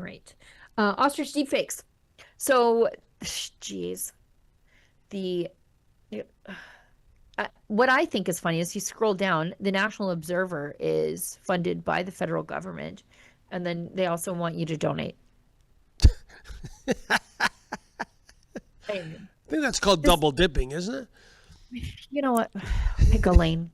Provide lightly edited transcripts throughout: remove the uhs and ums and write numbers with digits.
right. Ostrich deepfakes. So, geez, the what I think is funny is you scroll down, the National Observer is funded by the federal government, and then they also want you to donate. And I think that's called this, double dipping, isn't it? you know what? Pick a lane.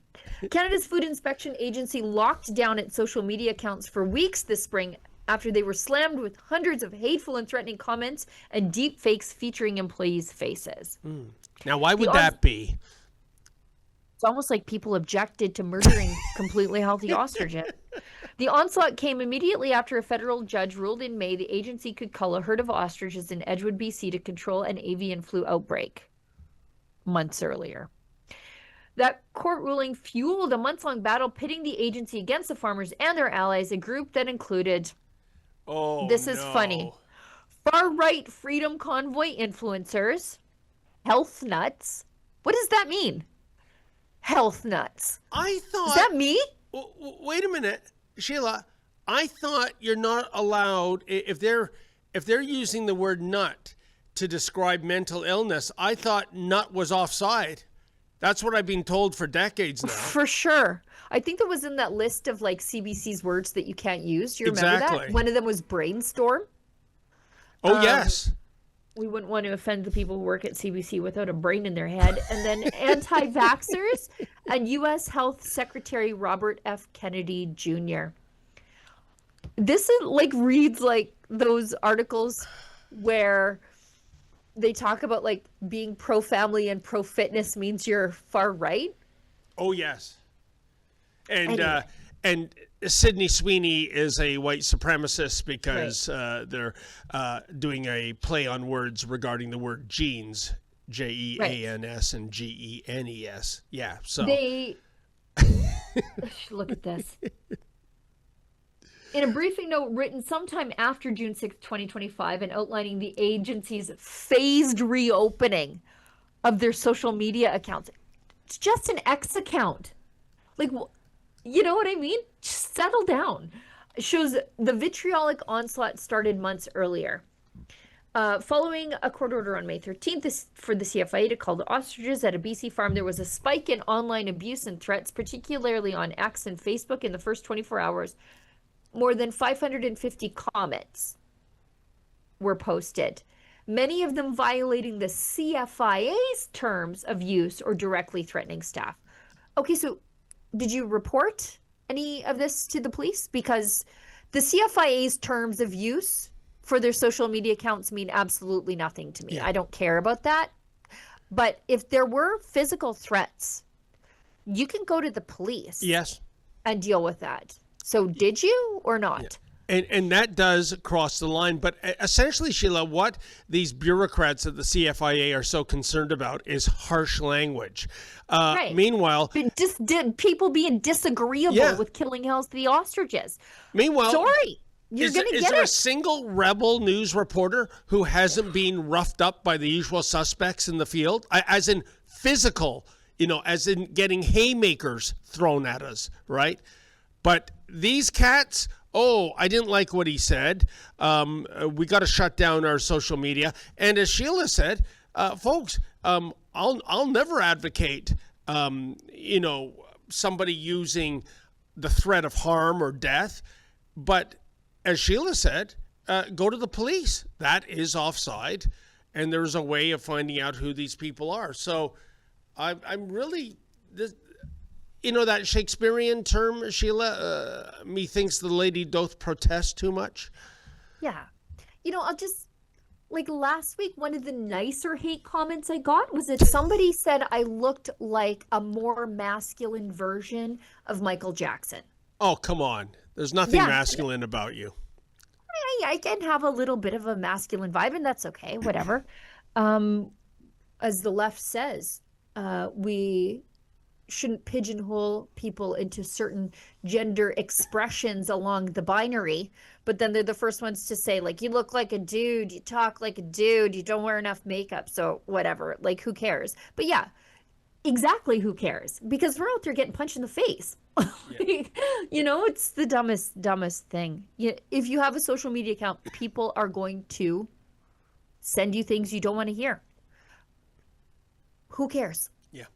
Canada's Food Inspection Agency locked down its social media accounts for weeks this spring after they were slammed with hundreds of hateful and threatening comments and deep fakes featuring employees' faces. Now, why The would on- that be? It's almost like people objected to murdering completely healthy ostriches. The onslaught came immediately after a federal judge ruled in May the agency could cull a herd of ostriches in Edgewood, BC to control an avian flu outbreak months earlier. That court ruling fueled a months-long battle pitting the agency against the farmers and their allies, a group that included, Oh, this is funny, no. far-right freedom convoy influencers, health nuts. What does that mean? Health nuts. I Is thought, that me? wait a minute, Sheila. I thought you're not allowed if they're using the word nut to describe mental illness. I thought nut was offside. That's what I've been told for decades now. For sure. I think that was in that list of like CBC's words that you can't use. Do you remember Exactly. that? One of them was brainstorm. Oh, yes. We wouldn't want to offend the people who work at CBC without a brain in their head. And then anti-vaxxers and U.S. Health Secretary Robert F. Kennedy Jr. This is like reads like those articles where they talk about like being pro-family and pro-fitness means you're far right. Oh, yes. And Anyway. and Sydney Sweeney is a white supremacist because they're doing a play on words regarding the word genes, Jeans and Genes. Yeah, so They look at this. In a briefing note written sometime after June 6, 2025, and outlining the agency's phased reopening of their social media accounts. It's just an X account. Like, you know what I mean? Just settle down. It shows the vitriolic onslaught started months earlier. Following a court order on May 13th for the CFIA to call the ostriches at a BC farm, there was a spike in online abuse and threats, particularly on X and Facebook in the first 24 hours. More than 550 comments were posted, many of them violating the CFIA's terms of use or directly threatening staff. Okay, so did you report any of this to the police? Because the CFIA's terms of use for their social media accounts mean absolutely nothing to me. Yeah. I don't care about that. But if there were physical threats, you can go to the police yes. and deal with that. So did you or not? And that does cross the line. But essentially, Sheila, what these bureaucrats at the CFIA are so concerned about is harsh language. Right. Meanwhile, Just did people being disagreeable with killing healthy ostriches. Sorry, you're going to is get there a it. single rebel news reporter who hasn't been roughed up by the usual suspects in the field? As in physical, as in getting haymakers thrown at us, right? But these cats, I didn't like what he said. We got to shut down our social media. And as Sheila said, folks, I'll never advocate, somebody using the threat of harm or death. But as Sheila said, go to the police. That is offside. And there's a way of finding out who these people are. So I'm really... that Shakespearean term, Sheila, methinks the lady doth protest too much. Yeah. I'll just, like last week, one of the nicer hate comments I got was that somebody said I looked like a more masculine version of Michael Jackson. Oh, come on. There's nothing masculine about you. I can have a little bit of a masculine vibe, and that's okay, whatever. As the left says, we shouldn't pigeonhole people into certain gender expressions along the binary, but then they're the first ones to say, like, you look like a dude, you talk like a dude, you don't wear enough makeup, so whatever, like, who cares? But yeah, exactly, who cares? Because we're out there getting punched in the face. You know, it's the dumbest thing. If you have a social media account, people are going to send you things you don't want to hear. Who cares? Yeah.